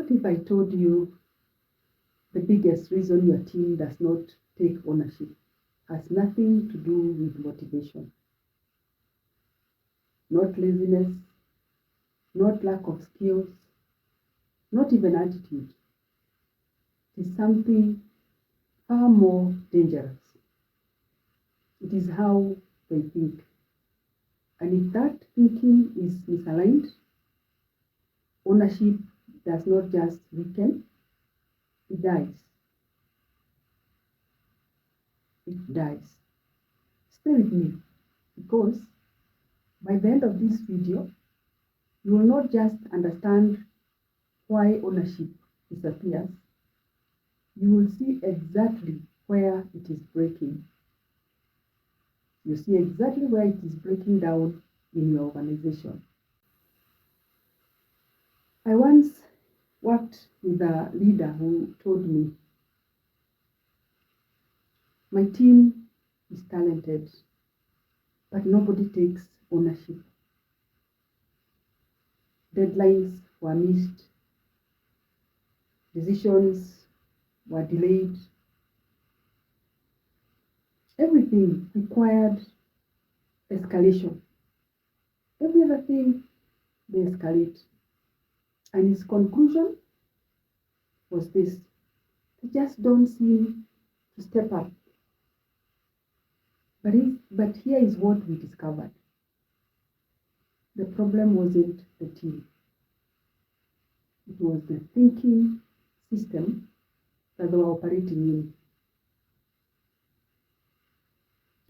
What if I told you the biggest reason your team does not take ownership has nothing to do with motivation? Not laziness, not lack of skills, not even attitude. It is something far more dangerous. It is how they think. And if that thinking is misaligned, ownership does not just weaken, it dies. It dies. Stay with me, because by the end of this video, you will not just understand why ownership disappears, you will see exactly where it is breaking. You see exactly where it is breaking down in your organization. I once worked with a leader who told me, my team is talented, but nobody takes ownership. Deadlines were missed, decisions were delayed. Everything required escalation. Every other thing, they escalate. And his conclusion was this: they just don't seem to step up. But here is what we discovered. The problem wasn't the team. It was the thinking system that they were operating in.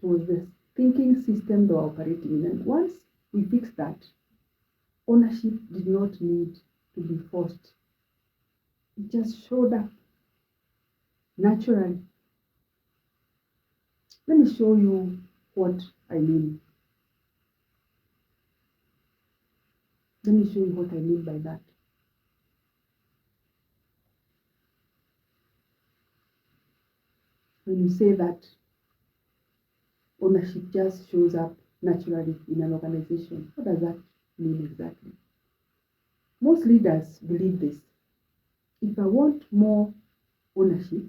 It was the thinking system they were operating in. And once we fixed that, ownership did not need to be forced. It just showed up naturally. Let me show you what I mean. Let me show you what I mean by that. When you say that ownership just shows up naturally in an organization, what does that mean exactly? Most leaders believe this. If I want more ownership,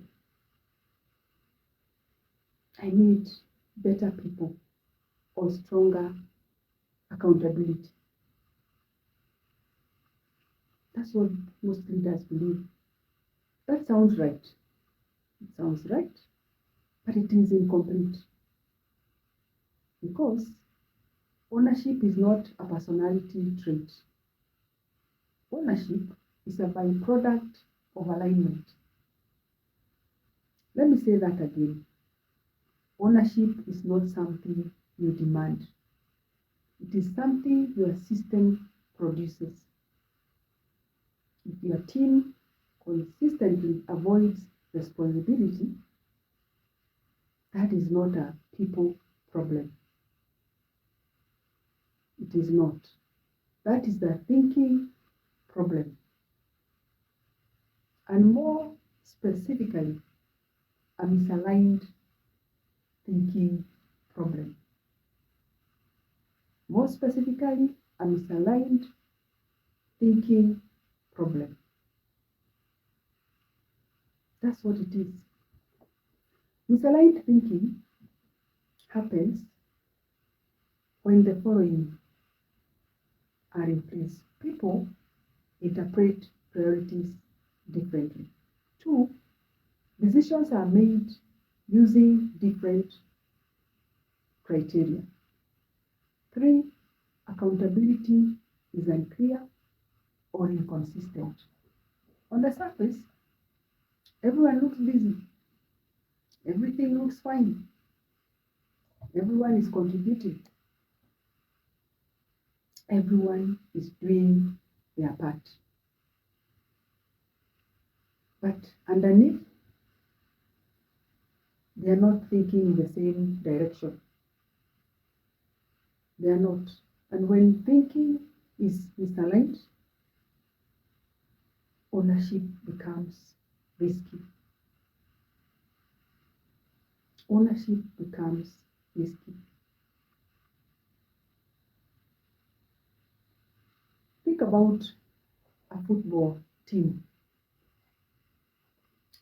I need better people or stronger accountability. That's what most leaders believe. That sounds right. It sounds right, but it is incomplete. Because ownership is not a personality trait. Ownership is a byproduct of alignment. Let me say that again. Ownership is not something you demand. It is something your system produces. If your team consistently avoids responsibility, that is not a people problem. It is not. That is the thinking problem. And more specifically, a misaligned thinking problem. More specifically, a misaligned thinking problem. That's what it is. Misaligned thinking happens when the following are in place. People interpret priorities differently. 2, decisions are made using different criteria. 3, accountability is unclear or inconsistent. On the surface, everyone looks busy. Everything looks fine. Everyone is contributing. Everyone is doing their part. But underneath, they are not thinking in the same direction. They are not. And when thinking is misaligned, ownership becomes risky. Ownership becomes risky. Think about a football team.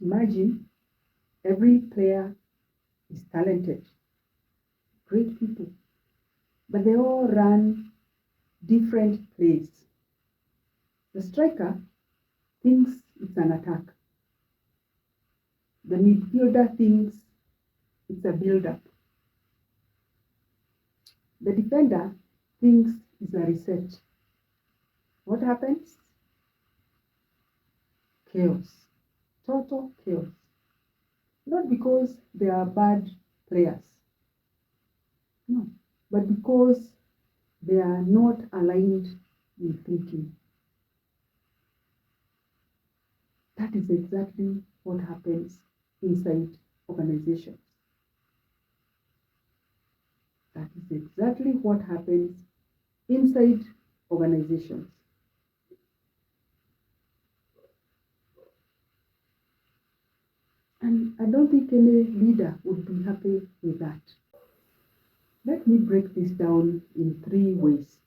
Imagine every player is talented, great people, but they all run different plays. The striker thinks it's an attack. The midfielder thinks it's a build-up. The defender thinks it's a reset. What happens? Chaos. Total chaos. Not because they are bad players. No. But because they are not aligned in thinking. That is exactly what happens inside organizations. That is exactly what happens inside organizations. And I don't think any leader would be happy with that. Let me break this down in 3 ways.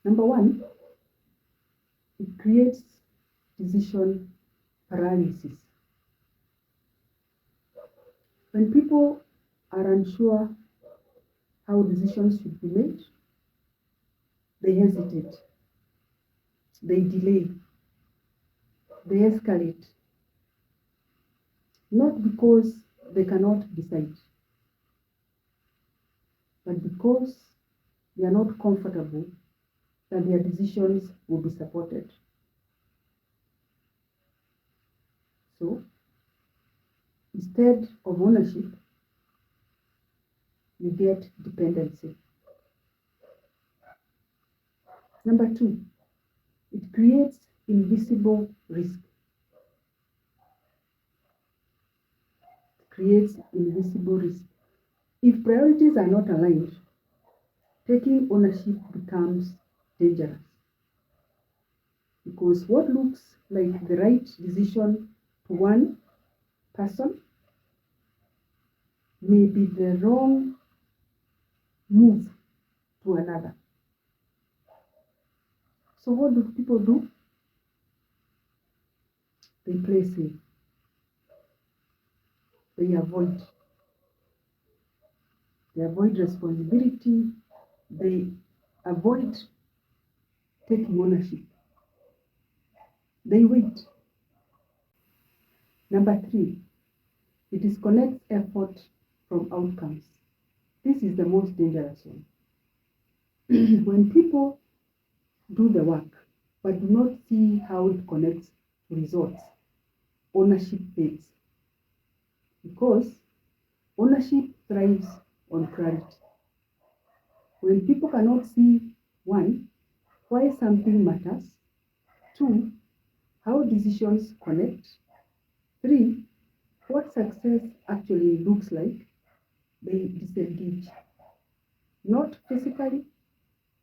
Number 1, it creates decision paralysis. When people are unsure how decisions should be made, they hesitate, they delay, they escalate. Not because they cannot decide, but because they are not comfortable that their decisions will be supported. So, instead of ownership, you get dependency. Number 2, it creates invisible risk. If priorities are not aligned, taking ownership becomes dangerous. Because what looks like the right decision to one person may be the wrong move to another. So what do people do? They play safe. They avoid responsibility. They avoid taking ownership. They wait. Number 3, it disconnects effort from outcomes. This is the most dangerous one. When people do the work but do not see how it connects to results, ownership fades. Because ownership thrives on clarity. When people cannot see, 1, why something matters, 2, how decisions connect, 3, what success actually looks like, they disengage. Not physically,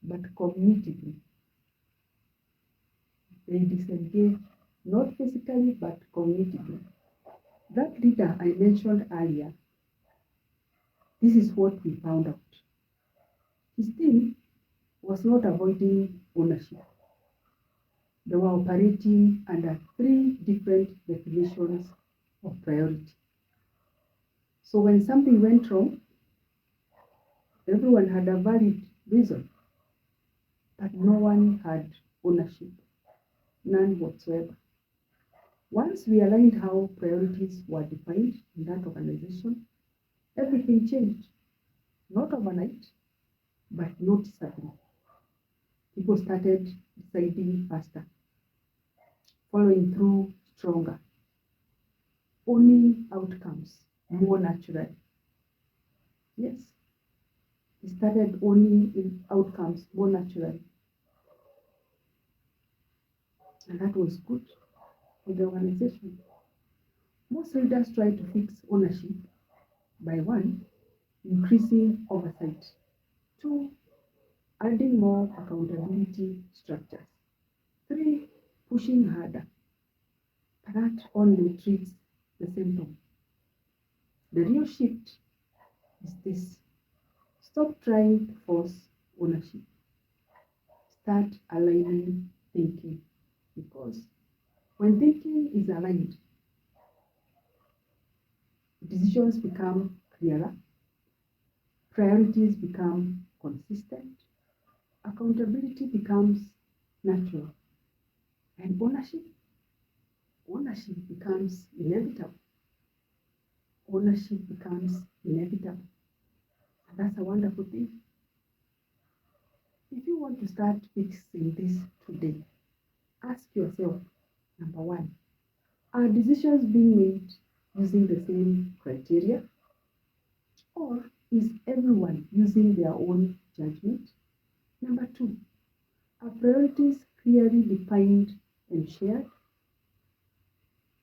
but cognitively. They disengage, not physically, but cognitively. That leader I mentioned earlier, this is what we found out. His team was not avoiding ownership. They were operating under 3 different definitions of priority. So when something went wrong, everyone had a valid reason, but no one had ownership, none whatsoever. Once we aligned how priorities were defined in that organization, everything changed. Not overnight, but noticeably. People started deciding faster, following through stronger, owning outcomes more naturally. Yes, they started owning outcomes more naturally. And that was good for the organization. Most leaders try to fix ownership by 1, increasing oversight, 2, adding more accountability structures, 3, pushing harder. That only treats the symptom. The real shift is this. Stop trying to force ownership. Start aligning thinking. Because when thinking is aligned, decisions become clearer, priorities become consistent, accountability becomes natural, and ownership becomes inevitable. Ownership becomes inevitable. And that's a wonderful thing. If you want to start fixing this today, ask yourself, number one, are decisions being made using the same criteria? Or is everyone using their own judgment? Number two, are priorities clearly defined and shared?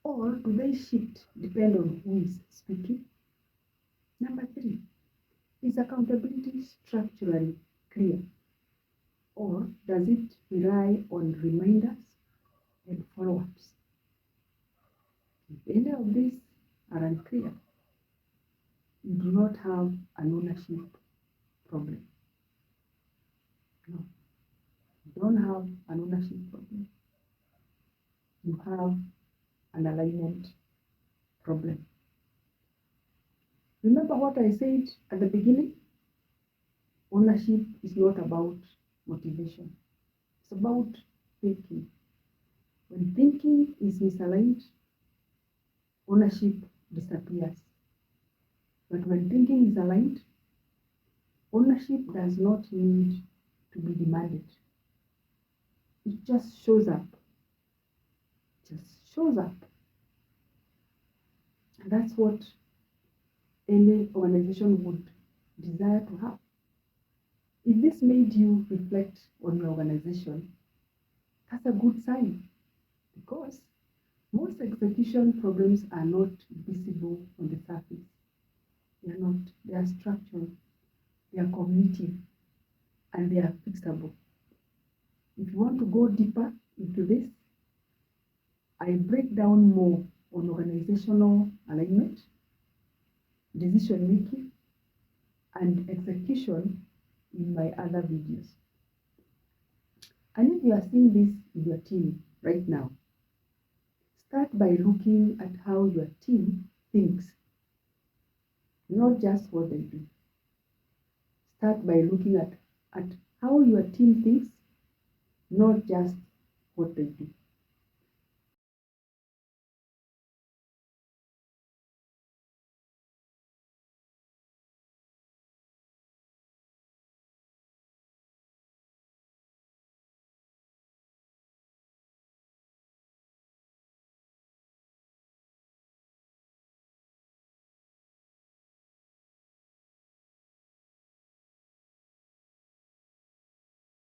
Or do they shift depend on who is speaking? Number three, is accountability structurally clear? Or does it rely on reminders and follow-ups? If any of these are unclear, you do not have an ownership problem. No, you don't have an ownership problem. You have an alignment problem. Remember what I said at the beginning? Ownership is not about motivation. It's about thinking. When thinking is misaligned, ownership disappears. But when thinking is aligned, ownership does not need to be demanded. It just shows up. Just shows up. And that's what any organization would desire to have. If this made you reflect on your organization, that's a good sign, because most execution problems are not visible on the surface. They are not. They are structural, they are cognitive, and they are fixable. If you want to go deeper into this, I break down more on organizational alignment, decision making, and execution in my other videos. And if you are seeing this in your team right now, start by looking at how your team thinks, not just what they do. Start by looking at how your team thinks, not just what they do.